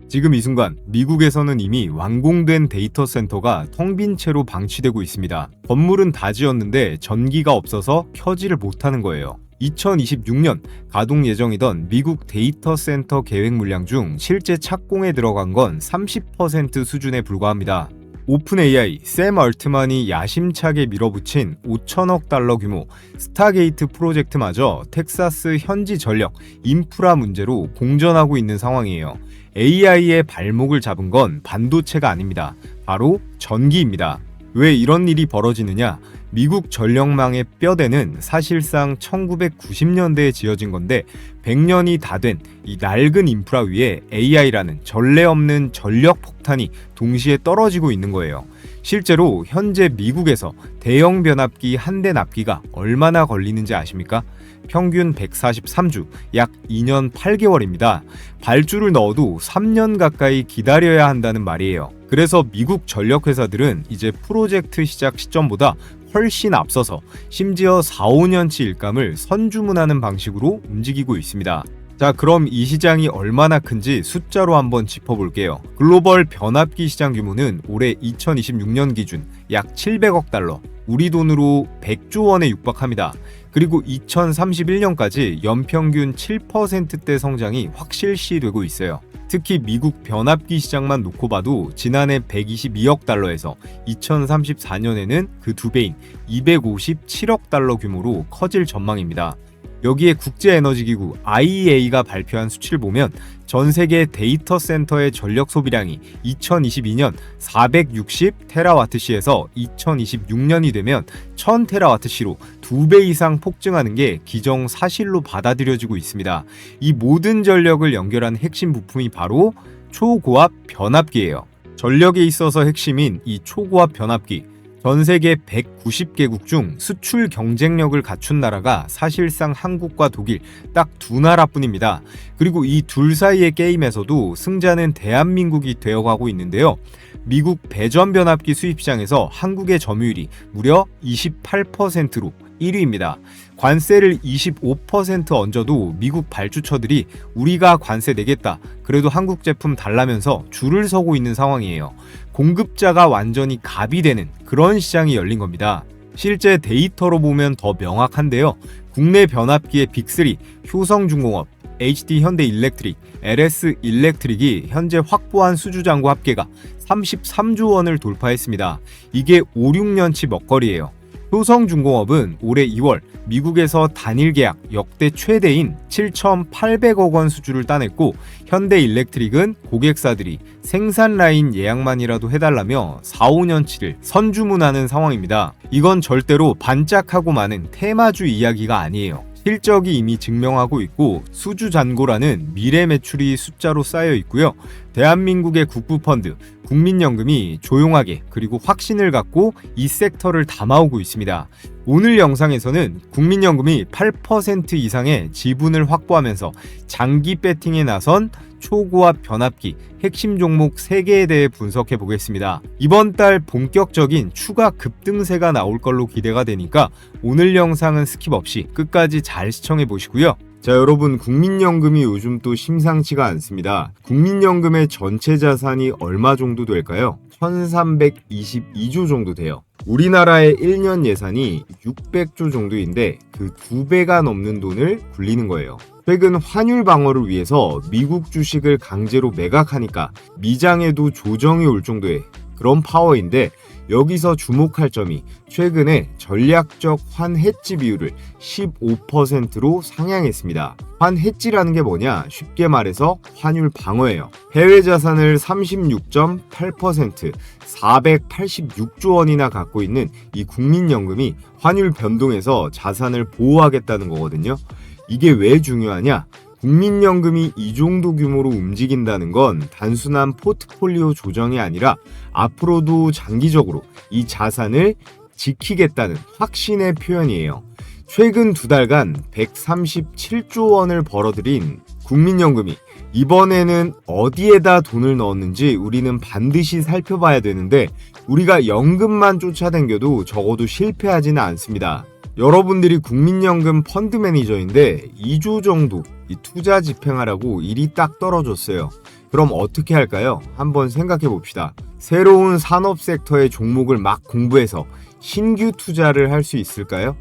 지금 이 순간 미국에서는 이미 완공된 데이터 센터가 텅 빈 채로 방치되고 있습니다. 건물은 다 지었는데 전기가 없어서 켜지를 못하는 거예요. 2026년 가동 예정이던 미국 데이터 센터 계획 물량 중 실제 착공에 들어간 건 30% 수준에 불과합니다. 오픈 AI 샘 얼트만이 야심차게 밀어붙인 5천억 달러 규모 스타게이트 프로젝트마저 텍사스 현지 전력, 인프라 문제로 공전하고 있는 상황이에요. AI의 발목을 잡은 건 반도체가 아닙니다. 바로 전기입니다. 왜 이런 일이 벌어지느냐? 미국 전력망의 뼈대는 사실상 1990년대에 지어진 건데 100년이 다 된 이 낡은 인프라 위에 AI라는 전례 없는 전력 폭탄이 동시에 떨어지고 있는 거예요. 실제로 현재 미국에서 대형 변압기 한 대 납기가 얼마나 걸리는지 아십니까? 평균 143주, 약 2년 8개월입니다. 발주를 넣어도 3년 가까이 기다려야 한다는 말이에요. 그래서 미국 전력회사들은 이제 프로젝트 시작 시점보다 훨씬 앞서서 심지어 4, 5년치 일감을 선주문하는 방식으로 움직이고 있습니다. 자, 그럼 이 시장이 얼마나 큰지 숫자로 한번 짚어볼게요. 글로벌 변압기 시장 규모는 올해 2026년 기준 약 700억 달러, 우리 돈으로 100조 원에 육박합니다. 그리고 2031년까지 연평균 7%대 성장이 확실시되고 있어요. 특히 미국 변압기 시장만 놓고 봐도 지난해 122억 달러에서 2034년에는 그 2배인 257억 달러 규모로 커질 전망입니다. 여기에 국제에너지기구 IEA가 발표한 수치를 보면 전 세계 데이터 센터의 전력 소비량이 2022년 460테라와트시에서 2026년이 되면 1000테라와트시로 2배 이상 폭증하는 게 기정사실로 받아들여지고 있습니다. 이 모든 전력을 연결한 핵심 부품이 바로 초고압 변압기예요. 전력에 있어서 핵심인 이 초고압 변압기, 전 세계 190개국 중 수출 경쟁력을 갖춘 나라가 사실상 한국과 독일 딱 두 나라뿐입니다. 그리고 이 둘 사이의 게임에서도 승자는 대한민국이 되어가고 있는데요. 미국 배전 변압기 수입 시장에서 한국의 점유율이 무려 28%로 1위입니다. 관세를 25% 얹어도 미국 발주처들이 우리가 관세 내겠다, 그래도 한국 제품 달라면서 줄을 서고 있는 상황이에요. 공급자가 완전히 갑이 되는 그런 시장이 열린 겁니다. 실제 데이터로 보면 더 명확한데요. 국내 변압기의 빅3, 효성중공업, HD 현대일렉트릭, LS 일렉트릭이 현재 확보한 수주잔고 합계가 33조 원을 돌파했습니다. 이게 5, 6년치 먹거리예요. 효성중공업은 올해 2월 미국에서 단일 계약 역대 최대인 7,800억 원 수주를 따냈고, 현대일렉트릭은 고객사들이 생산 라인 예약만이라도 해달라며 4, 5년치를 선주문하는 상황입니다. 이건 절대로 반짝하고 많은 테마주 이야기가 아니에요. 실적이 이미 증명하고 있고 수주 잔고라는 미래 매출이 숫자로 쌓여 있고요. 대한민국의 국부펀드, 국민연금이 조용하게 그리고 확신을 갖고 이 섹터를 담아오고 있습니다. 오늘 영상에서는 국민연금이 8% 이상의 지분을 확보하면서 장기 배팅에 나선 초고압 변압기 핵심 종목 3개에 대해 분석해 보겠습니다. 이번 달 본격적인 추가 급등세가 나올 걸로 기대가 되니까 오늘 영상은 스킵 없이 끝까지 잘 시청해 보시고요. 자, 여러분, 국민연금이 요즘 또 심상치가 않습니다. 국민연금의 전체 자산이 얼마 정도 될까요? 1322조 정도 돼요. 우리나라의 1년 예산이 600조 정도인데 그 2배가 넘는 돈을 굴리는 거예요. 최근 환율 방어를 위해서 미국 주식을 강제로 매각하니까 미장에도 조정이 올 정도의 그런 파워인데, 여기서 주목할 점이 최근에 전략적 환해지 비율을 15%로 상향했습니다. 환해지라는 게 뭐냐? 쉽게 말해서 환율 방어예요. 해외 자산을 36.8%, 486조 원이나 갖고 있는 이 국민연금이 환율 변동에서 자산을 보호하겠다는 거거든요. 이게 왜 중요하냐? 국민연금이 이 정도 규모로 움직인다는 건 단순한 포트폴리오 조정이 아니라 앞으로도 장기적으로 이 자산을 지키겠다는 확신의 표현이에요. 최근 2달간 137조 원을 벌어들인 국민연금이 이번에는 어디에다 돈을 넣었는지 우리는 반드시 살펴봐야 되는데, 우리가 연금만 쫓아다녀도 적어도 실패하지는 않습니다. 여러분들이 국민연금 펀드 매니저인데 2조 정도 이 투자 집행하라고 일이 딱 떨어졌어요. 그럼 어떻게 할까요? 한번 생각해 봅시다. 새로운 산업 섹터의 종목을 막 공부해서 신규 투자를 할 수 있을까요?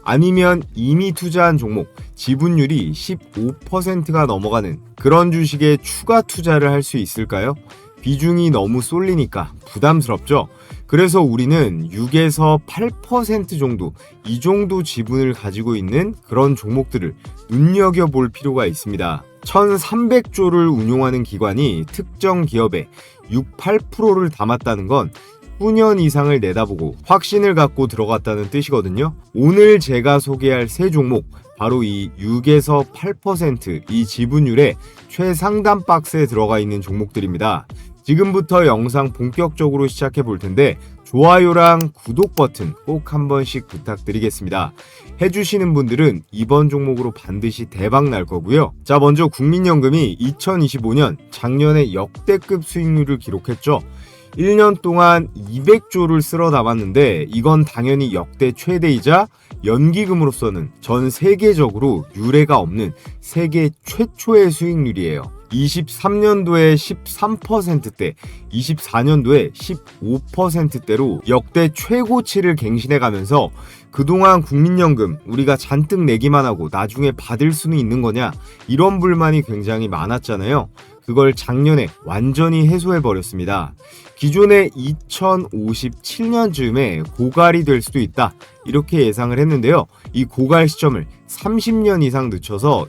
아니면 이미 투자한 종목, 지분율이 15%가 넘어가는 그런 주식에 추가 투자를 할 수 있을까요? 비중이 너무 쏠리니까 부담스럽죠? 그래서 우리는 6에서 8% 정도, 이 정도 지분을 가지고 있는 그런 종목들을 눈여겨볼 필요가 있습니다. 1300조를 운용하는 기관이 특정 기업에 6, 8%를 담았다는 건 수년 이상을 내다보고 확신을 갖고 들어갔다는 뜻이거든요. 오늘 제가 소개할 세 종목, 바로 이 6에서 8% 지분율의 최상단 박스에 들어가 있는 종목들입니다. 지금부터 영상 본격적으로 시작해 볼 텐데 좋아요랑 구독 버튼 꼭 한 번씩 부탁드리겠습니다. 해주시는 분들은 이번 종목으로 반드시 대박 날 거고요. 자, 먼저 국민연금이 2025년 작년에 역대급 수익률을 기록했죠. 1년 동안 200조를 쓸어 담았는데 이건 당연히 역대 최대이자 연기금으로서는 전 세계적으로 유례가 없는 세계 최초의 수익률이에요. 23년도에 13%대, 24년도에 15%대로 역대 최고치를 갱신해 가면서 그동안 국민연금 우리가 잔뜩 내기만 하고 나중에 받을 수는 있는 거냐, 이런 불만이 굉장히 많았잖아요. 그걸 작년에 완전히 해소해 버렸습니다. 기존에 2057년쯤에 고갈이 될 수도 있다, 이렇게 예상을 했는데요. 이 고갈 시점을 30년 이상 늦춰서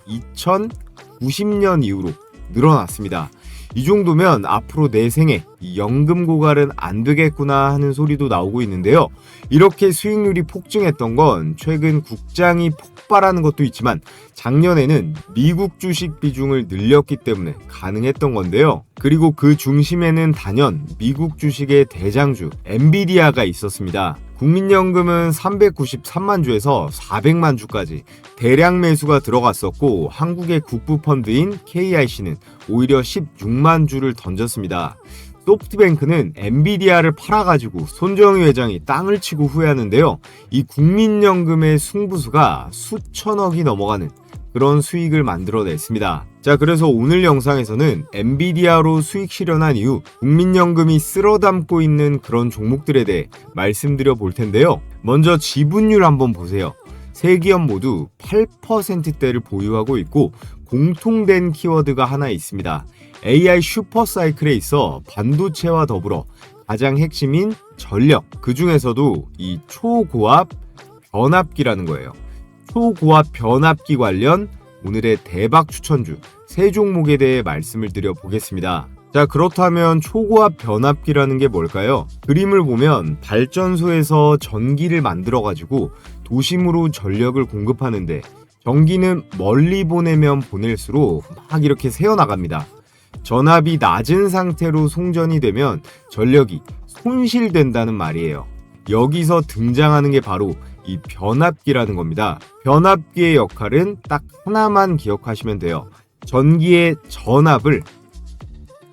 2090년 이후로 늘어났습니다. 이 정도면 앞으로 내 생에 이 연금 고갈은 안 되겠구나 하는 소리도 나오고 있는데요. 이렇게 수익률이 폭증했던 건 최근 국장이 폭발하는 것도 있지만 작년에는 미국 주식 비중을 늘렸기 때문에 가능했던 건데요. 그리고 그 중심에는 단연 미국 주식의 대장주 엔비디아가 있었습니다. 국민연금은 393만 주에서 400만 주까지 대량 매수가 들어갔었고, 한국의 국부펀드인 KIC는 오히려 16만 주를 던졌습니다. 소프트뱅크는 엔비디아를 팔아가지고 손정희 회장이 땅을 치고 후회하는데요. 이 국민연금의 승부수가 수천억이 넘어가는 그런 수익을 만들어냈습니다. 자, 그래서 오늘 영상에서는 엔비디아로 수익 실현한 이후 국민연금이 쓸어담고 있는 그런 종목들에 대해 말씀드려 볼 텐데요. 먼저 지분율 한번 보세요. 세 기업 모두 8%대를 보유하고 있고 공통된 키워드가 하나 있습니다. AI 슈퍼사이클에 있어 반도체와 더불어 가장 핵심인 전력, 그 중에서도 이 초고압 변압기라는 거예요. 초고압 변압기 관련 오늘의 대박 추천주 세 종목에 대해 말씀을 드려 보겠습니다. 자, 그렇다면 초고압 변압기라는 게 뭘까요? 그림을 보면 발전소에서 전기를 만들어 가지고 도심으로 전력을 공급하는데, 전기는 멀리 보내면 보낼수록 막 이렇게 새어나갑니다. 전압이 낮은 상태로 송전이 되면 전력이 손실된다는 말이에요. 여기서 등장하는 게 바로 이 변압기라는 겁니다. 변압기의 역할은 딱 하나만 기억하시면 돼요. 전기의 전압을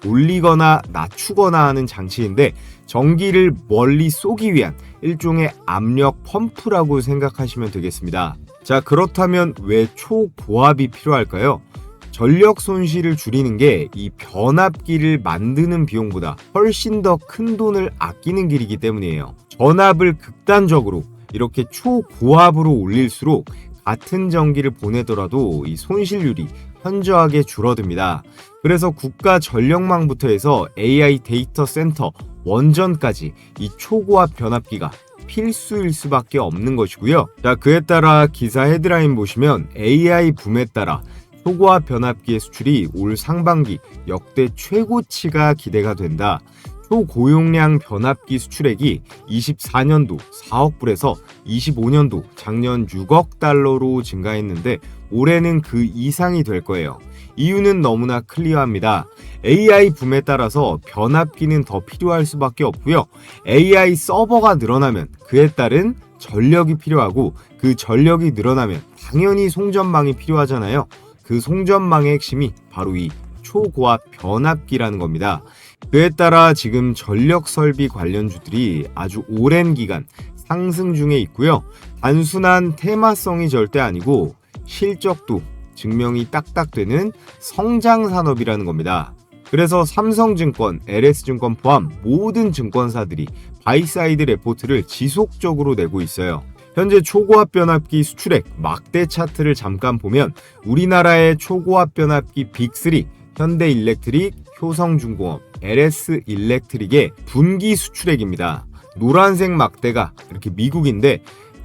올리거나 낮추거나 하는 장치인데 전기를 멀리 쏘기 위한 일종의 압력 펌프라고 생각하시면 되겠습니다. 자, 그렇다면 왜 초고압이 필요할까요? 전력 손실을 줄이는 게 이 변압기를 만드는 비용보다 훨씬 더 큰 돈을 아끼는 길이기 때문이에요. 전압을 극단적으로 이렇게 초고압으로 올릴수록 같은 전기를 보내더라도 이 손실률이 현저하게 줄어듭니다. 그래서 국가 전력망부터 해서 AI 데이터 센터, 원전까지 이 초고압 변압기가 필수일 수밖에 없는 것이고요. 자, 그에 따라 기사 헤드라인 보시면 AI 붐에 따라 초고압 변압기의 수출이 올 상반기 역대 최고치가 기대가 된다. 초고용량 변압기 수출액이 24년도 4억 불에서 25년도 작년 6억 달러로 증가했는데 올해는 그 이상이 될 거예요. 이유는 너무나 클리어합니다. AI 붐에 따라서 변압기는 더 필요할 수밖에 없고요. AI 서버가 늘어나면 그에 따른 전력이 필요하고, 그 전력이 늘어나면 당연히 송전망이 필요하잖아요. 그 송전망의 핵심이 바로 이 초고압 변압기라는 겁니다. 그에 따라 지금 전력 설비 관련주들이 아주 오랜 기간 상승 중에 있고요. 단순한 테마성이 절대 아니고 실적도 증명이 딱딱 되는 성장 산업이라는 겁니다. 그래서 삼성증권, LS증권 포함 모든 증권사들이 바이사이드 레포트를 지속적으로 내고 있어요. 현재 초고압 변압기 수출액 막대 차트를 잠깐 보면 우리나라의 초고압 변압기 빅3 현대일렉트릭, 효성중공업, LS일렉트릭의 분기 수출액입니다. 노란색 막대가 이렇게 미국인데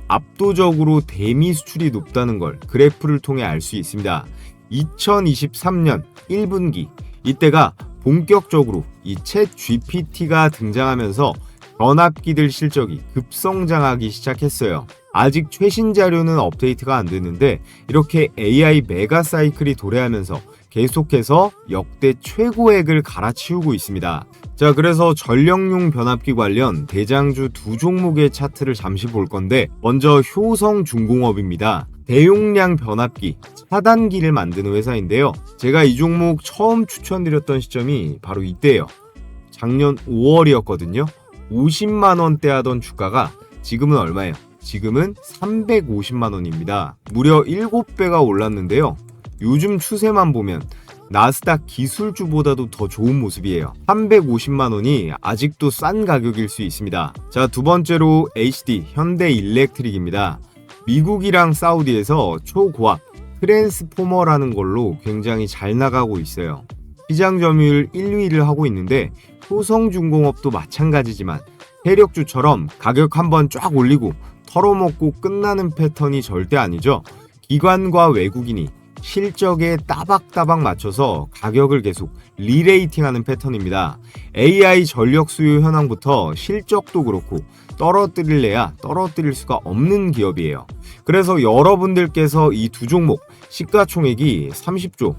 압도적으로 대미 수출이 높다는 걸 그래프를 통해 알 수 있습니다. 2023년 1분기 이때가 본격적으로 이 챗 GPT가 등장하면서 변압기들 실적이 급성장하기 시작했어요. 아직 최신 자료는 업데이트가 안 됐는데 이렇게 AI 메가 사이클이 도래하면서 계속해서 역대 최고액을 갈아치우고 있습니다. 자, 그래서 전력용 변압기 관련 대장주 두 종목의 차트를 잠시 볼 건데 먼저 효성중공업입니다. 대용량 변압기, 차단기를 만드는 회사인데요. 제가 이 종목 처음 추천드렸던 시점이 바로 이때예요. 작년 5월이었거든요. 50만원대 하던 주가가 지금은 얼마예요? 지금은 350만원입니다. 무려 7배가 올랐는데요. 요즘 추세만 보면 나스닥 기술주보다도 더 좋은 모습이에요. 350만원이 아직도 싼 가격일 수 있습니다. 자, 두 번째로 HD 현대일렉트릭입니다. 미국이랑 사우디에서 초고압 트랜스포머라는 걸로 굉장히 잘 나가고 있어요. 시장 점유율 1위를 하고 있는데 효성중공업도 마찬가지지만 세력주처럼 가격 한번 쫙 올리고 털어먹고 끝나는 패턴이 절대 아니죠. 기관과 외국인이 실적에 따박따박 맞춰서 가격을 계속 리레이팅하는 패턴입니다. AI 전력 수요 현황부터 실적도 그렇고 떨어뜨릴래야 떨어뜨릴 수가 없는 기업이에요. 그래서 여러분들께서 이 두 종목 시가총액이 30조,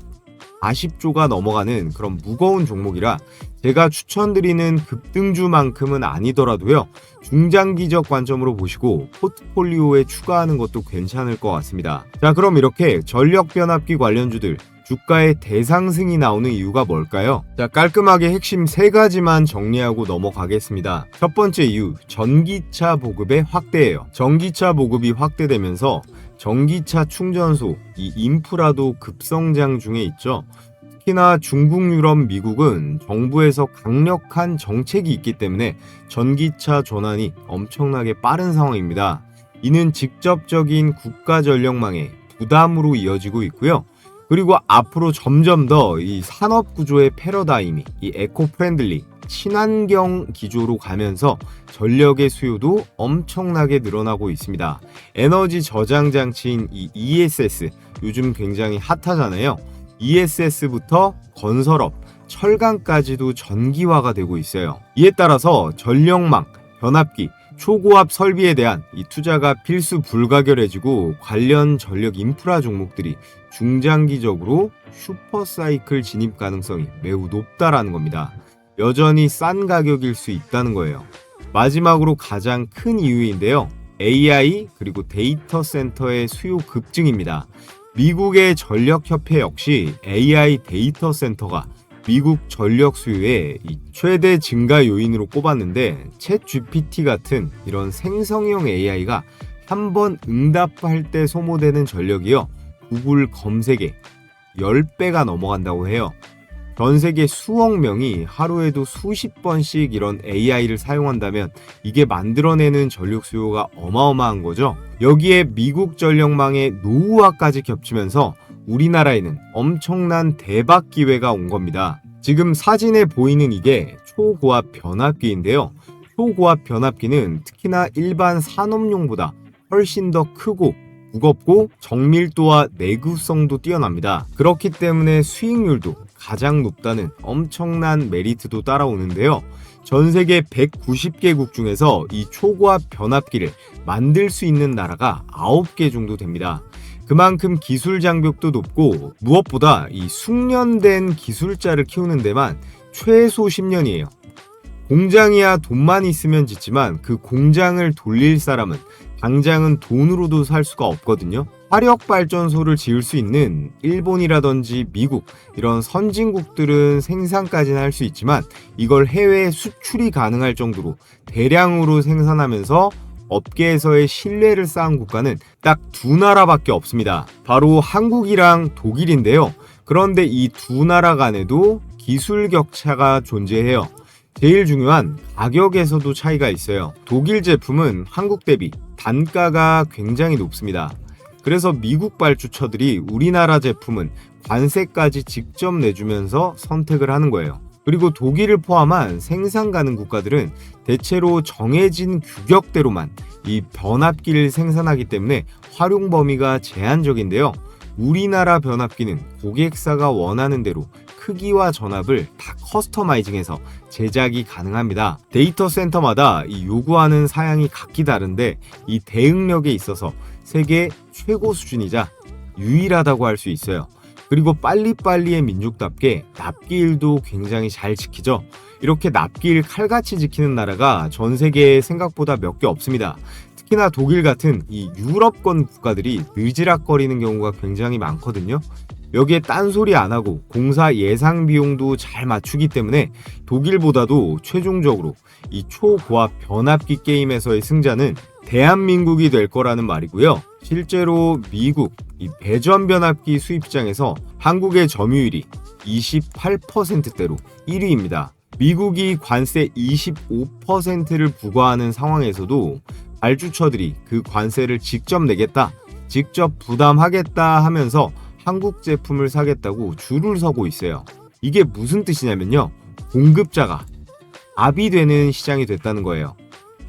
40조가 넘어가는 그런 무거운 종목이라 제가 추천드리는 급등주만큼은 아니더라도요. 중장기적 관점으로 보시고 포트폴리오에 추가하는 것도 괜찮을 것 같습니다. 자, 그럼 이렇게 전력변압기 관련주들 주가의 대상승이 나오는 이유가 뭘까요? 자, 깔끔하게 핵심 3가지만 정리하고 넘어가겠습니다. 첫 번째 이유, 전기차 보급의 확대예요. 전기차 보급이 확대되면서 전기차 충전소, 이 인프라도 급성장 중에 있죠. 특히나 중국, 유럽, 미국은 정부에서 강력한 정책이 있기 때문에 전기차 전환이 엄청나게 빠른 상황입니다. 이는 직접적인 국가 전력망의 부담으로 이어지고 있고요. 그리고 앞으로 점점 더 이 산업 구조의 패러다임이 이 에코 프렌들리 친환경 기조로 가면서 전력의 수요도 엄청나게 늘어나고 있습니다. 에너지 저장 장치인 이 ESS 요즘 굉장히 핫하잖아요. ESS부터 건설업, 철강까지도 전기화가 되고 있어요. 이에 따라서 전력망, 변압기, 초고압 설비에 대한 이 투자가 필수 불가결해지고 관련 전력 인프라 종목들이 중장기적으로 슈퍼사이클 진입 가능성이 매우 높다라는 겁니다. 여전히 싼 가격일 수 있다는 거예요. 마지막으로 가장 큰 이유인데요. AI 그리고 데이터 센터의 수요 급증입니다. 미국의 전력협회 역시 AI 데이터 센터가 미국 전력 수요의 최대 증가 요인으로 꼽았는데 챗 GPT 같은 이런 생성형 AI가 한번 응답할 때 소모되는 전력이요. 구글 검색에 10배가 넘어간다고 해요. 전 세계 수억 명이 하루에도 수십 번씩 이런 AI를 사용한다면 이게 만들어내는 전력 수요가 어마어마한 거죠. 여기에 미국 전력망의 노후화까지 겹치면서 우리나라에는 엄청난 대박 기회가 온 겁니다. 지금 사진에 보이는 이게 초고압 변압기인데요. 초고압 변압기는 특히나 일반 산업용보다 훨씬 더 크고 무겁고 정밀도와 내구성도 뛰어납니다. 그렇기 때문에 수익률도 가장 높다는 엄청난 메리트도 따라오는데요. 전 세계 190개국 중에서 이 초고압 변압기를 만들 수 있는 나라가 9개 정도 됩니다. 그만큼 기술 장벽도 높고 무엇보다 이 숙련된 기술자를 키우는 데만 최소 10년이에요. 공장이야 돈만 있으면 짓지만 그 공장을 돌릴 사람은 당장은 돈으로도 살 수가 없거든요. 화력발전소를 지을 수 있는 일본이라든지 미국 이런 선진국들은 생산까지는 할 수 있지만 이걸 해외에 수출이 가능할 정도로 대량으로 생산하면서 업계에서의 신뢰를 쌓은 국가는 딱 두 나라밖에 없습니다. 바로 한국이랑 독일인데요. 그런데 이 두 나라 간에도 기술 격차가 존재해요. 제일 중요한 가격에서도 차이가 있어요. 독일 제품은 한국 대비 단가가 굉장히 높습니다. 그래서 미국 발주처들이 우리나라 제품은 관세까지 직접 내주면서 선택을 하는 거예요. 그리고 독일을 포함한 생산 가능 국가들은 대체로 정해진 규격대로만 이 변압기를 생산하기 때문에 활용 범위가 제한적인데요. 우리나라 변압기는 고객사가 원하는 대로 크기와 전압을 다 커스터마이징해서 제작이 가능합니다. 데이터 센터마다 이 요구하는 사양이 각기 다른데 이 대응력에 있어서 세계 최고 수준이자 유일하다고 할 수 있어요. 그리고 빨리빨리의 민족답게 납기일도 굉장히 잘 지키죠. 이렇게 납기일 칼같이 지키는 나라가 전 세계에 생각보다 몇 개 없습니다. 특히나 독일 같은 이 유럽권 국가들이 느지락거리는 경우가 굉장히 많거든요. 여기에 딴소리 안 하고 공사 예상 비용도 잘 맞추기 때문에 독일보다도 최종적으로 이 초고압 변압기 게임에서의 승자는 대한민국이 될 거라는 말이고요. 실제로 미국 이 배전 변압기 수입시장에서 한국의 점유율이 28%대로 1위입니다. 미국이 관세 25%를 부과하는 상황에서도 발주처들이 그 관세를 직접 내겠다, 직접 부담하겠다 하면서 한국 제품을 사겠다고 줄을 서고 있어요. 이게 무슨 뜻이냐면요. 공급자가 압이 되는 시장이 됐다는 거예요.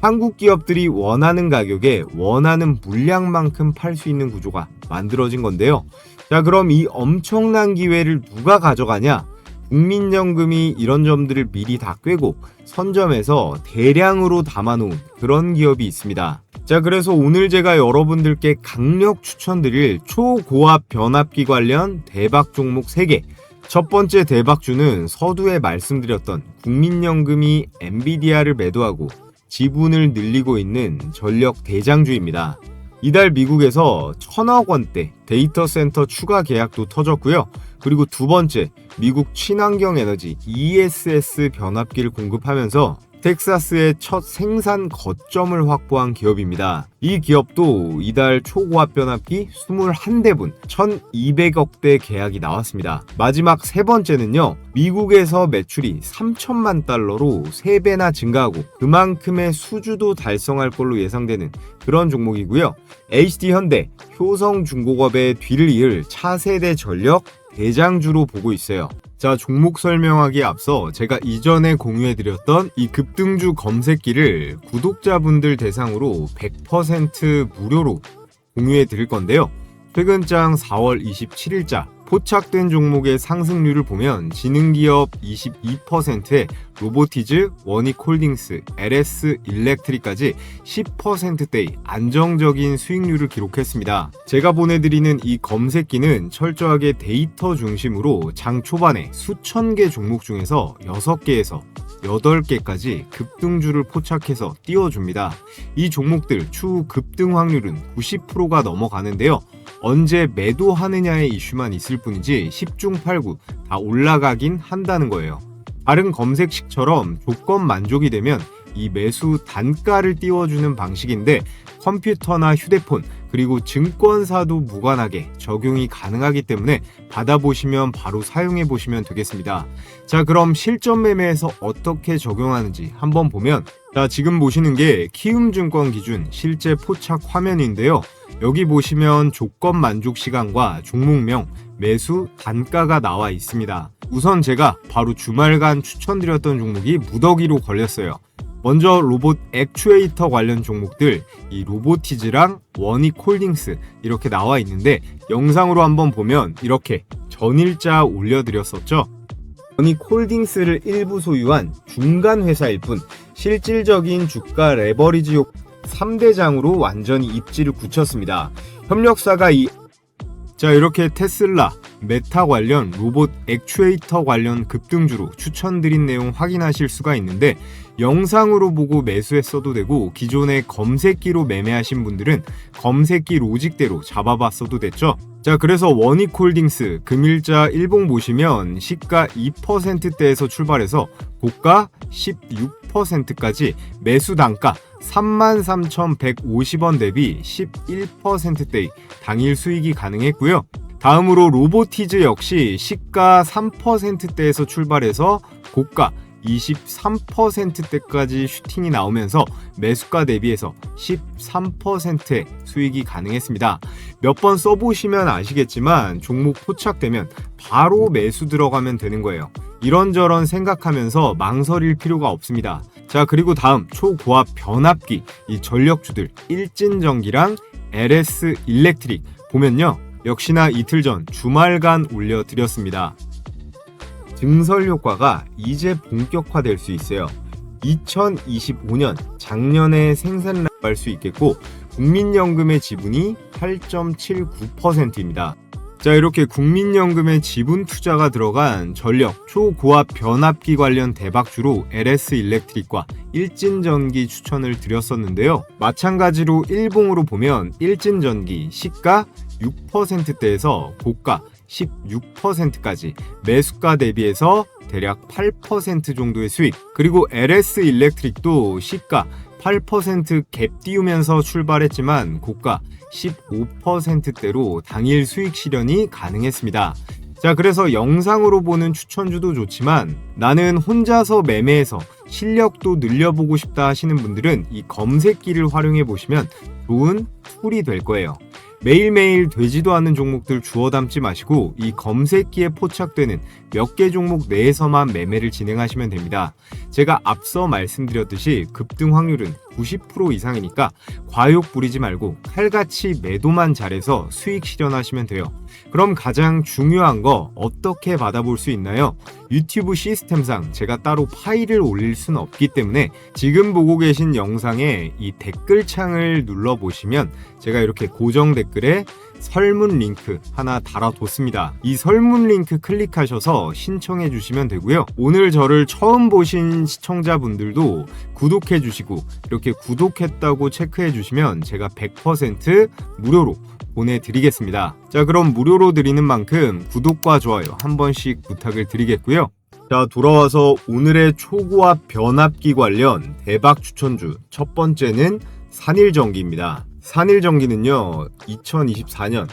한국 기업들이 원하는 가격에 원하는 물량만큼 팔 수 있는 구조가 만들어진 건데요. 자, 그럼 이 엄청난 기회를 누가 가져가냐? 국민연금이 이런 점들을 미리 다 꿰고 선점해서 대량으로 담아놓은 그런 기업이 있습니다. 자, 그래서 오늘 제가 여러분들께 강력 추천드릴 초고압 변압기 관련 대박 종목 3개. 첫 번째 대박주는 서두에 말씀드렸던 국민연금이 엔비디아를 매도하고 지분을 늘리고 있는 전력 대장주입니다. 이달 미국에서 1,000억 원대 데이터 센터 추가 계약도 터졌고요. 그리고 두 번째, 미국 친환경 에너지 ESS 변압기를 공급하면서 텍사스의 첫 생산 거점을 확보한 기업입니다. 이 기업도 이달 초고압 변압기 21대분 1200억대 계약이 나왔습니다. 마지막 세 번째는요. 미국에서 매출이 3천만 달러로 3배나 증가하고 그만큼의 수주도 달성할 걸로 예상되는 그런 종목이고요. HD현대, 효성중공업의 뒤를 이을 차세대 전력 대장주로 보고 있어요. 자, 종목 설명하기에 앞서 제가 이전에 공유해드렸던 이 급등주 검색기를 구독자분들 대상으로 100% 무료로 공유해드릴 건데요. 최근장 4월 27일자 포착된 종목의 상승률을 보면 지능기업 22%에 로보티즈, 원익홀딩스, LS 일렉트릭까지 10%대의 안정적인 수익률을 기록했습니다. 제가 보내드리는 이 검색기는 철저하게 데이터 중심으로 장 초반에 수천 개 종목 중에서 6개에서 8개까지 급등주를 포착해서 띄워줍니다. 이 종목들 추후 급등 확률은 90%가 넘어가는데요. 언제 매도하느냐의 이슈만 있을 뿐이지 10중 8구 다 올라가긴 한다는 거예요. 다른 검색식처럼 조건 만족이 되면 이 매수 단가를 띄워주는 방식인데 컴퓨터나 휴대폰 그리고 증권사도 무관하게 적용이 가능하기 때문에 받아보시면 바로 사용해보시면 되겠습니다. 자, 그럼 실전 매매에서 어떻게 적용하는지 한번 보면, 자, 지금 보시는 게 키움증권 기준 실제 포착 화면인데요. 여기 보시면 조건 만족 시간과 종목명, 매수 단가가 나와 있습니다. 우선 제가 바로 주말간 추천드렸던 종목이 무더기로 걸렸어요. 먼저 로봇 액추에이터 관련 종목들, 이 로보티즈랑 원익홀딩스 이렇게 나와 있는데 영상으로 한번 보면 이렇게 전일자 올려드렸었죠. 원익홀딩스를 일부 소유한 중간 회사일 뿐 실질적인 주가 레버리지 3대장으로 완전히 입지를 굳혔습니다. 협력사가 자, 이렇게 테슬라, 메타 관련 로봇 액추에이터 관련 급등주로 추천드린 내용 확인하실 수가 있는데 영상으로 보고 매수했어도 되고 기존의 검색기로 매매하신 분들은 검색기 로직대로 잡아봤어도 됐죠. 자, 그래서 원익홀딩스 금일자 일봉 보시면 시가 2%대에서 출발해서 고가 16%까지 매수 단가 33,150원 대비 11%대의 당일 수익이 가능했고요. 다음으로 로보티즈 역시 시가 3%대에서 출발해서 고가 23%대까지 슈팅이 나오면서 매수가 대비해서 13%의 수익이 가능했습니다. 몇 번 써보시면 아시겠지만 종목 포착되면 바로 매수 들어가면 되는 거예요. 이런저런 생각하면서 망설일 필요가 없습니다. 자, 그리고 다음 초고압 변압기, 이 전력주들 일진전기랑 LS 일렉트릭 보면요, 역시나 이틀 전 주말간 올려드렸습니다. 증설 효과가 이제 본격화될 수 있어요. 2025년 작년에 생산할 수 있겠고 국민연금의 지분이 8.79%입니다. 자, 이렇게 국민연금의 지분 투자가 들어간 전력 초고압 변압기 관련 대박주로 LS 일렉트릭과 일진전기 추천을 드렸었는데요. 마찬가지로 일봉으로 보면 일진전기 시가 6%대에서 고가 16%까지 매수가 대비해서 대략 8% 정도의 수익, 그리고 LS 일렉트릭도 시가 8% 갭 띄우면서 출발했지만 고가 15%대로 당일 수익 실현이 가능했습니다. 자, 그래서 영상으로 보는 추천주도 좋지만 나는 혼자서 매매해서 실력도 늘려보고 싶다 하시는 분들은 이 검색기를 활용해 보시면 좋은 툴이 될 거예요. 매일매일 되지도 않는 종목들 주워 담지 마시고 이 검색기에 포착되는 몇 개 종목 내에서만 매매를 진행하시면 됩니다. 제가 앞서 말씀드렸듯이 급등 확률은 90% 이상이니까 과욕 부리지 말고 칼같이 매도만 잘해서 수익 실현하시면 돼요. 그럼 가장 중요한 거 어떻게 받아볼 수 있나요? 유튜브 시스템상 제가 따로 파일을 올릴 수는 없기 때문에 지금 보고 계신 영상에 이 댓글창을 눌러보시면 제가 이렇게 고정 댓글에 설문 링크 하나 달아뒀습니다. 이 설문 링크 클릭하셔서 신청해 주시면 되고요. 오늘 저를 처음 보신 시청자분들도 구독해 주시고 이렇게 구독했다고 체크해 주시면 제가 100% 무료로 보내드리겠습니다. 자, 그럼 무료로 드리는 만큼 구독과 좋아요 한 번씩 부탁을 드리겠고요. 자, 돌아와서 오늘의 초고압 변압기 관련 대박 추천주 첫 번째는 산일전기입니다. 산일전기는요 2024년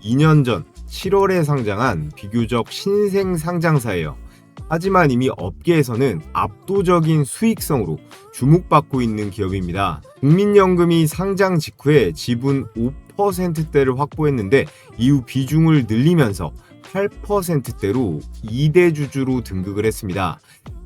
2년 전 7월에 상장한 비교적 신생 상장사예요. 하지만 이미 업계에서는 압도적인 수익성으로 주목받고 있는 기업입니다. 국민연금이 상장 직후에 지분 5%대를 확보했는데 이후 비중을 늘리면서 8%대로 2대 주주로 등극을 했습니다.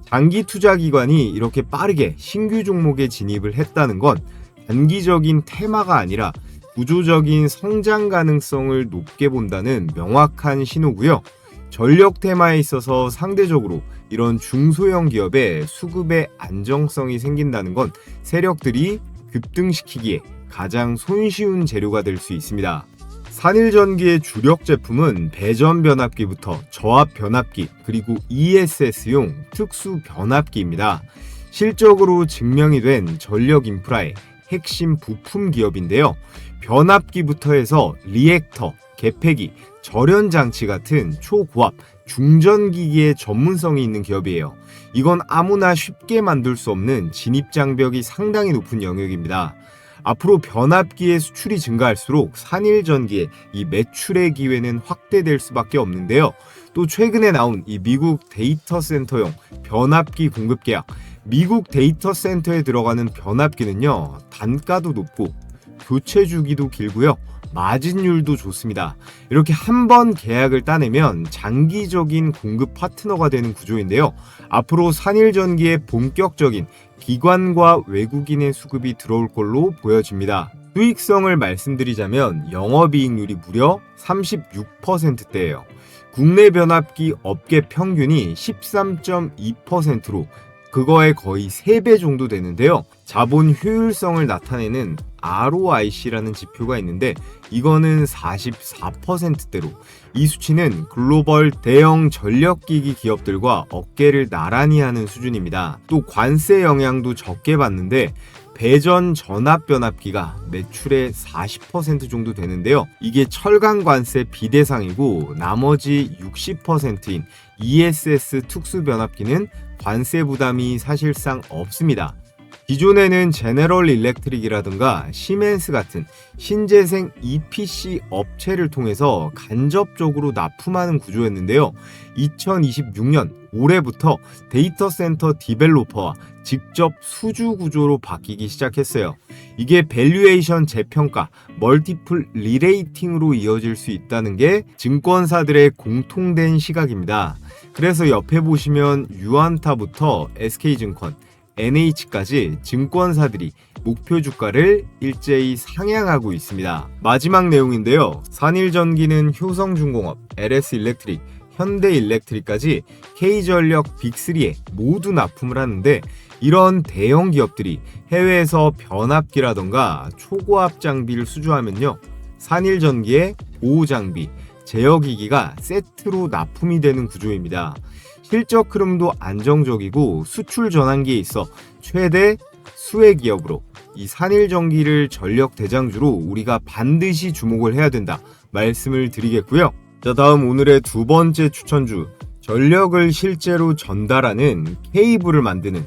장기 투자 기관이 이렇게 빠르게 신규 종목에 진입을 했다는 건 단기적인 테마가 아니라 구조적인 성장 가능성을 높게 본다는 명확한 신호고요. 전력 테마에 있어서 상대적으로 이런 중소형 기업의 수급의 안정성이 생긴다는 건 세력들이 급등시키기에 가장 손쉬운 재료가 될 수 있습니다. 산일전기의 주력 제품은 배전 변압기부터 저압 변압기 그리고 ESS용 특수 변압기입니다. 실적으로 증명이 된 전력 인프라의 핵심 부품 기업인데요. 변압기부터 해서 리액터, 개폐기, 절연장치 같은 초고압, 중전기기의 전문성이 있는 기업이에요. 이건 아무나 쉽게 만들 수 없는 진입장벽이 상당히 높은 영역입니다. 앞으로 변압기의 수출이 증가할수록 산일전기의 이 매출의 기회는 확대될 수밖에 없는데요. 또 최근에 나온 이 미국 데이터 센터용 변압기 공급 계약, 미국 데이터 센터에 들어가는 변압기는요 단가도 높고 교체 주기도 길고요 마진율도 좋습니다. 이렇게 한번 계약을 따내면 장기적인 공급 파트너가 되는 구조인데요. 앞으로 산일전기의 본격적인 기관과 외국인의 수급이 들어올 걸로 보여집니다. 수익성을 말씀드리자면 영업이익률이 무려 36%대예요. 국내 변압기 업계 평균이 13.2%로 그거의 거의 3배 정도 되는데요. 자본 효율성을 나타내는 ROIC라는 지표가 있는데 이거는 44%대로 이 수치는 글로벌 대형 전력기기 기업들과 어깨를 나란히 하는 수준입니다. 또 관세 영향도 적게 받는데 배전 전압 변압기가 매출의 40% 정도 되는데요. 이게 철강 관세 비대상이고 나머지 60%인 ESS 특수 변압기는 관세 부담이 사실상 없습니다. 기존에는 제너럴 일렉트릭이라든가 시멘스 같은 신재생 EPC 업체를 통해서 간접적으로 납품하는 구조였는데요. 2026년 올해부터 데이터 센터 디벨로퍼와 직접 수주 구조로 바뀌기 시작했어요. 이게 밸류에이션 재평가, 멀티플 리레이팅으로 이어질 수 있다는 게 증권사들의 공통된 시각입니다. 그래서 옆에 보시면 유안타부터 SK증권, NH까지 증권사들이 목표 주가를 일제히 상향하고 있습니다. 마지막 내용인데요. 산일전기는 효성중공업, LS일렉트릭, 현대일렉트릭까지 K전력 빅3에 모두 납품을 하는데, 이런 대형 기업들이 해외에서 변압기라던가 초고압 장비를 수주하면요, 산일전기의 보호장비, 제어기기가 세트로 납품이 되는 구조입니다. 실적 흐름도 안정적이고 수출 전환기에 있어 최대 수혜 기업으로 이 산일전기를 전력 대장주로 우리가 반드시 주목을 해야 된다 말씀을 드리겠고요. 자, 다음 오늘의 두 번째 추천주, 전력을 실제로 전달하는 케이블을 만드는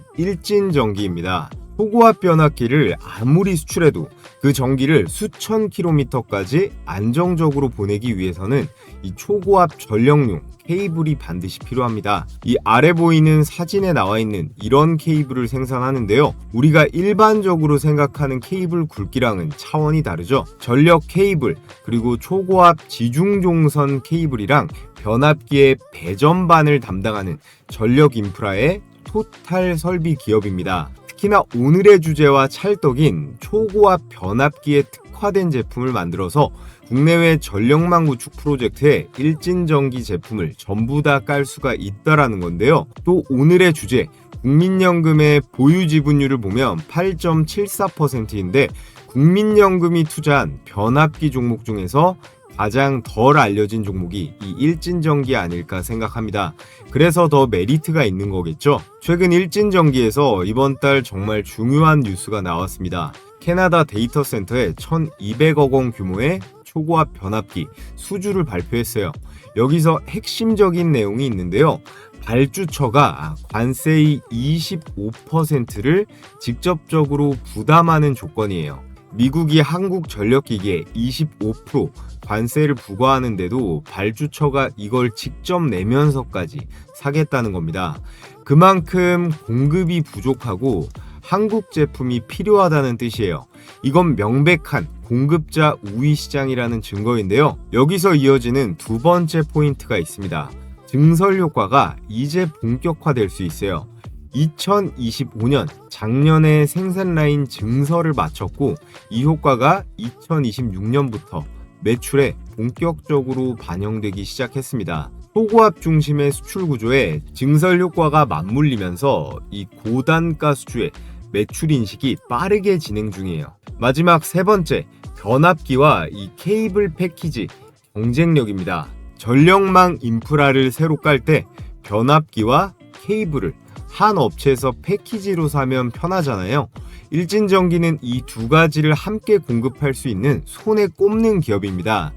일진전기입니다. 초고압 변압기를 아무리 수출해도 그 전기를 수천 킬로미터까지 안정적으로 보내기 위해서는 이 초고압 전력용 케이블이 반드시 필요합니다. 이 아래 보이는 사진에 나와 있는 이런 케이블을 생산하는데요. 우리가 일반적으로 생각하는 케이블 굵기랑은 차원이 다르죠. 전력 케이블, 그리고 초고압 지중종선 케이블이랑 변압기의 배전반을 담당하는 전력 인프라의 토탈 설비 기업입니다. 특히나 오늘의 주제와 찰떡인 초고압 변압기에 특화된 제품을 만들어서 국내외 전력망 구축 프로젝트에 일진전기 제품을 전부 다 깔 수가 있다라는 건데요. 또 오늘의 주제, 국민연금의 보유 지분율을 보면 8.74%인데 국민연금이 투자한 변압기 종목 중에서 가장 덜 알려진 종목이 이 일진전기 아닐까 생각합니다. 그래서 더 메리트가 있는 거겠죠. 최근 일진전기에서 이번 달 정말 중요한 뉴스가 나왔습니다. 캐나다 데이터 센터에 1200억 원 규모의 초고압 변압기 수주를 발표했어요. 여기서 핵심적인 내용이 있는데요. 발주처가 관세의 25%를 직접적으로 부담하는 조건이에요. 미국이 한국 전력기기에 25% 관세를 부과하는데도 발주처가 이걸 직접 내면서까지 사겠다는 겁니다. 그만큼 공급이 부족하고 한국 제품이 필요하다는 뜻이에요. 이건 명백한 공급자 우위 시장이라는 증거인데요. 여기서 이어지는 두 번째 포인트가 있습니다. 증설 효과가 이제 본격화될 수 있어요. 2025년 작년에 생산 라인 증설을 마쳤고 이 효과가 2026년부터 매출에 본격적으로 반영되기 시작했습니다. 초고압 중심의 수출 구조에 증설 효과가 맞물리면서 이 고단가 수주의 매출 인식이 빠르게 진행 중이에요. 마지막 세 번째, 변압기와 이 케이블 패키지 경쟁력입니다. 전력망 인프라를 새로 깔 때 변압기와 케이블을 한 업체에서 패키지로 사면 편하잖아요. 일진전기는 이 두 가지를 함께 공급할 수 있는 손에 꼽는 기업입니다.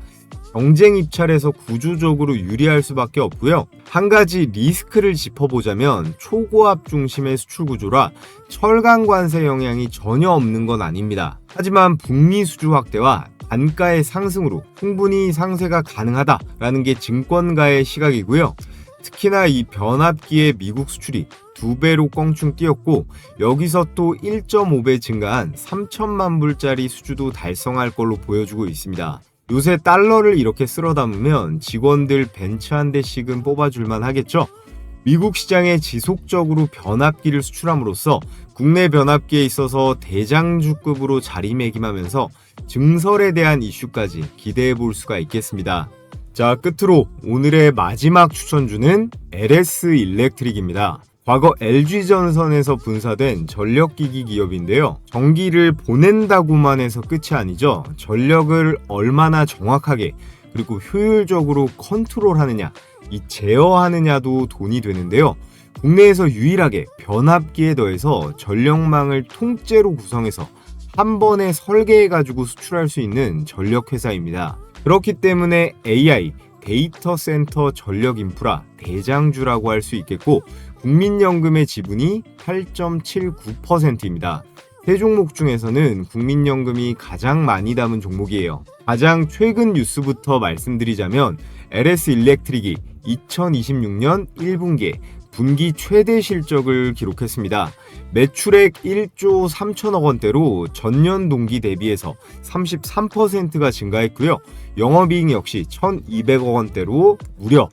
경쟁 입찰에서 구조적으로 유리할 수밖에 없고요. 한 가지 리스크를 짚어보자면 초고압 중심의 수출 구조라 철강 관세 영향이 전혀 없는 건 아닙니다. 하지만 북미 수주 확대와 단가의 상승으로 충분히 상쇄가 가능하다라는 게 증권가의 시각이고요. 특히나 이 변압기의 미국 수출이 2배로 껑충 뛰었고 여기서 또 1.5배 증가한 3천만 불짜리 수주도 달성할 걸로 보여주고 있습니다. 요새 달러를 이렇게 쓸어 담으면 직원들 벤츠 한 대씩은 뽑아줄만 하겠죠? 미국 시장에 지속적으로 변압기를 수출함으로써 국내 변압기에 있어서 대장주급으로 자리매김하면서 증설에 대한 이슈까지 기대해 볼 수가 있겠습니다. 자, 끝으로 오늘의 마지막 추천주는 LS일렉트릭입니다. 과거 LG전선에서 분사된 전력기기 기업인데요. 전기를 보낸다고만 해서 끝이 아니죠. 전력을 얼마나 정확하게 그리고 효율적으로 컨트롤하느냐, 이 제어하느냐도 돈이 되는데요. 국내에서 유일하게 변압기에 더해서 전력망을 통째로 구성해서 한 번에 설계해가지고 수출할 수 있는 전력회사입니다. 그렇기 때문에 AI, 데이터 센터 전력 인프라 대장주라고 할 수 있겠고 국민연금의 지분이 8.79%입니다. 세 종목 중에서는 국민연금이 가장 많이 담은 종목이에요. 가장 최근 뉴스부터 말씀드리자면 LS 일렉트릭이 2026년 1분기에 분기 최대 실적을 기록했습니다. 매출액 1조 3천억 원대로 전년 동기 대비해서 33%가 증가했고요. 영업이익 역시 1,200억 원대로 무려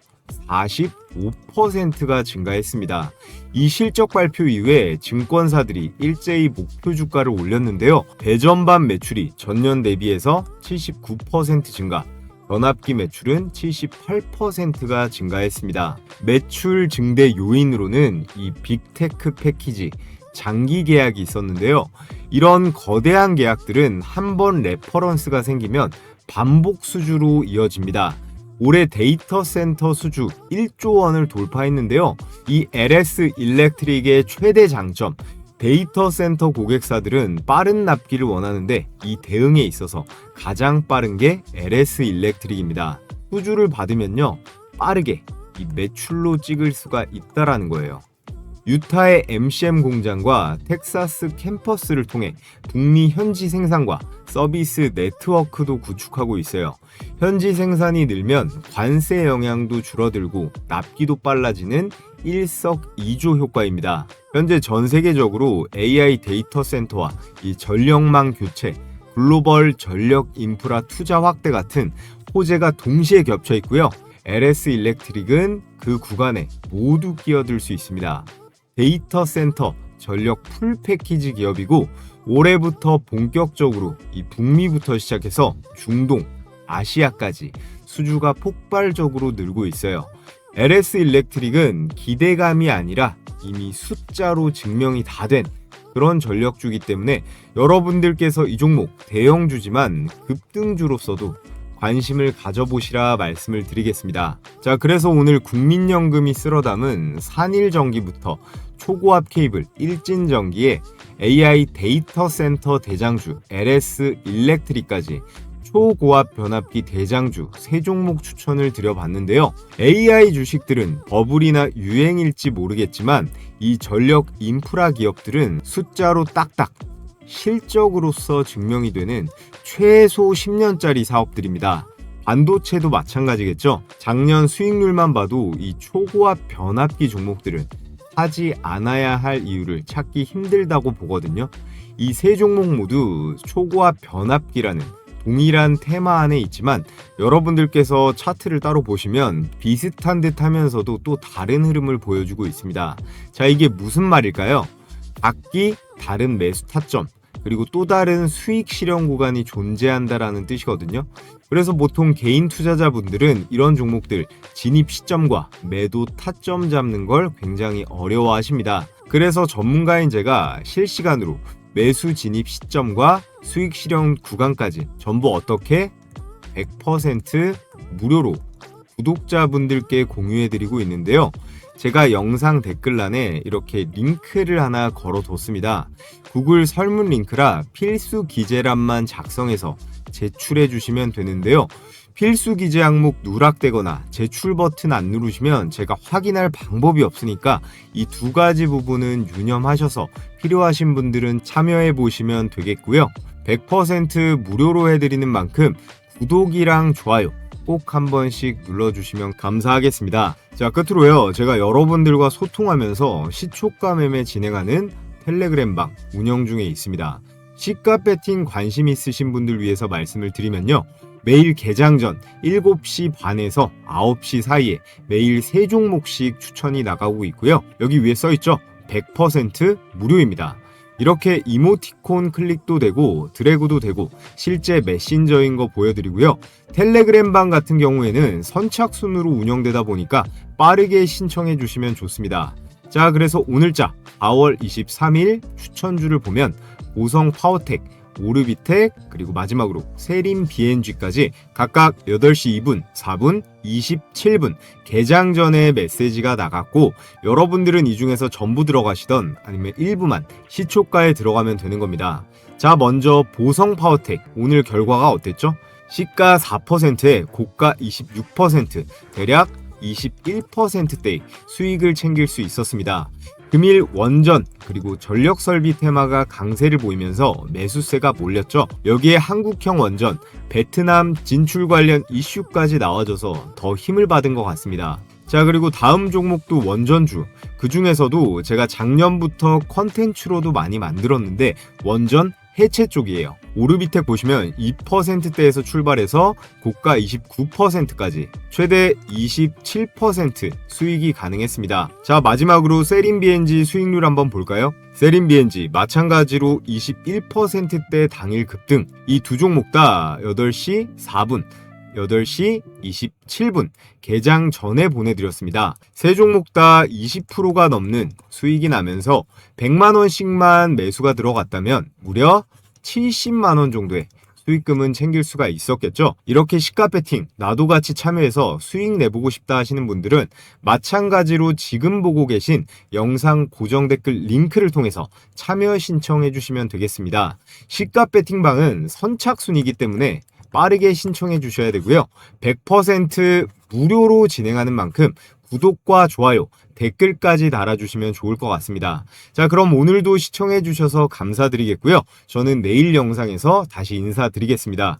45%가 증가했습니다. 이 실적 발표 이후에 증권사들이 일제히 목표 주가를 올렸는데요. 대전반 매출이 전년 대비해서 79% 증가, 변압기 매출은 78%가 증가했습니다. 매출 증대 요인으로는 이 빅테크 패키지, 장기 계약이 있었는데요. 이런 거대한 계약들은 한 번 레퍼런스가 생기면 반복 수주로 이어집니다. 올해 데이터 센터 수주 1조 원을 돌파했는데요. 이 LS 일렉트릭의 최대 장점, 데이터 센터 고객사들은 빠른 납기를 원하는데 이 대응에 있어서 가장 빠른 게 LS 일렉트릭입니다. 수주를 받으면요, 빠르게 이 매출로 찍을 수가 있다라는 거예요. 유타의 MCM 공장과 텍사스 캠퍼스를 통해 북미 현지 생산과 서비스 네트워크도 구축하고 있어요. 현지 생산이 늘면 관세 영향도 줄어들고 납기도 빨라지는 일석이조 효과입니다. 현재 전 세계적으로 AI 데이터 센터와 이 전력망 교체, 글로벌 전력 인프라 투자 확대 같은 호재가 동시에 겹쳐 있고요. LS 일렉트릭은 그 구간에 모두 끼어들 수 있습니다. 데이터 센터 전력 풀 패키지 기업이고 올해부터 본격적으로 이 북미부터 시작해서 중동, 아시아까지 수주가 폭발적으로 늘고 있어요. LS 일렉트릭은 기대감이 아니라 이미 숫자로 증명이 다 된 그런 전력주기 때문에 여러분들께서 이 종목 대형주지만 급등주로서도 관심을 가져보시라 말씀을 드리겠습니다. 자, 그래서 오늘 국민연금이 쓸어 담은 산일전기부터 초고압 케이블 일진전기에 AI 데이터 센터 대장주 LS 일렉트릭까지 초고압 변압기 대장주 세 종목 추천을 드려봤는데요. AI 주식들은 버블이나 유행일지 모르겠지만 이 전력 인프라 기업들은 숫자로 딱딱 실적으로서 증명이 되는 최소 10년짜리 사업들입니다. 반도체도 마찬가지겠죠. 작년 수익률만 봐도 이 초고압 변압기 종목들은 하지 않아야 할 이유를 찾기 힘들다고 보거든요. 이 세 종목 모두 초고압 변압기라는 동일한 테마 안에 있지만 여러분들께서 차트를 따로 보시면 비슷한 듯 하면서도 또 다른 흐름을 보여주고 있습니다. 자, 이게 무슨 말일까요? 각기 다른 매수 타점, 그리고 또 다른 수익 실현 구간이 존재한다라는 뜻이거든요. 그래서 보통 개인 투자자분들은 이런 종목들 진입 시점과 매도 타점 잡는 걸 굉장히 어려워하십니다. 그래서 전문가인 제가 실시간으로 매수 진입 시점과 수익 실현 구간까지 전부 어떻게 100% 무료로 구독자분들께 공유해드리고 있는데요. 제가 영상 댓글란에 이렇게 링크를 하나 걸어뒀습니다. 구글 설문 링크라 필수 기재란만 작성해서 제출해 주시면 되는데요. 필수 기재 항목 누락되거나 제출 버튼 안 누르시면 제가 확인할 방법이 없으니까 이 두 가지 부분은 유념하셔서 필요하신 분들은 참여해 보시면 되겠고요. 100% 무료로 해드리는 만큼 구독이랑 좋아요 꼭 한 번씩 눌러주시면 감사하겠습니다. 자, 끝으로요, 제가 여러분들과 소통하면서 시초가 매매 진행하는 텔레그램방 운영 중에 있습니다. 시가 배팅 관심 있으신 분들 위해서 말씀을 드리면요, 매일 개장 전 7시 반에서 9시 사이에 매일 3종목씩 추천이 나가고 있고요. 여기 위에 써있죠? 100% 무료입니다. 이렇게 이모티콘 클릭도 되고 드래그도 되고 실제 메신저인 거 보여드리고요. 텔레그램방 같은 경우에는 선착순으로 운영되다 보니까 빠르게 신청해 주시면 좋습니다. 자, 그래서 오늘자 4월 23일 추천주를 보면 보성 파워텍, 오르비텍, 그리고 마지막으로 세림 BNG까지 각각 8시 2분, 4분, 27분 개장 전에 메시지가 나갔고 여러분들은 이 중에서 전부 들어가시던 아니면 일부만 시초가에 들어가면 되는 겁니다. 자, 먼저 보성 파워텍 오늘 결과가 어땠죠? 시가 4%에 고가 26%, 대략 21%대 수익을 챙길 수 있었습니다. 금일 원전 그리고 전력 설비 테마가 강세를 보이면서 매수세가 몰렸죠. 여기에 한국형 원전, 베트남 진출 관련 이슈까지 나와줘서 더 힘을 받은 것 같습니다. 자, 그리고 다음 종목도 원전주. 그 중에서도 제가 작년부터 컨텐츠로도 많이 만들었는데 원전 해체 쪽이에요. 오르비텍 보시면 2%대에서 출발해서 고가 29%까지 최대 27% 수익이 가능했습니다. 자, 마지막으로 세린BNG 수익률 한번 볼까요? 세린BNG 마찬가지로 21%대 당일 급등. 이 두 종목 다 8시 4분 8시 27분 개장 전에 보내드렸습니다. 세 종목 다 20%가 넘는 수익이 나면서 100만원씩만 매수가 들어갔다면 무려 70만원 정도의 수익금은 챙길 수가 있었겠죠. 이렇게 시가 배팅 나도 같이 참여해서 수익 내보고 싶다 하시는 분들은 마찬가지로 지금 보고 계신 영상 고정 댓글 링크를 통해서 참여 신청해 주시면 되겠습니다. 시가 배팅방은 선착순이기 때문에 빠르게 신청해 주셔야 되고요. 100% 무료로 진행하는 만큼 구독과 좋아요, 댓글까지 달아주시면 좋을 것 같습니다. 자, 그럼 오늘도 시청해 주셔서 감사드리겠고요. 저는 내일 영상에서 다시 인사드리겠습니다.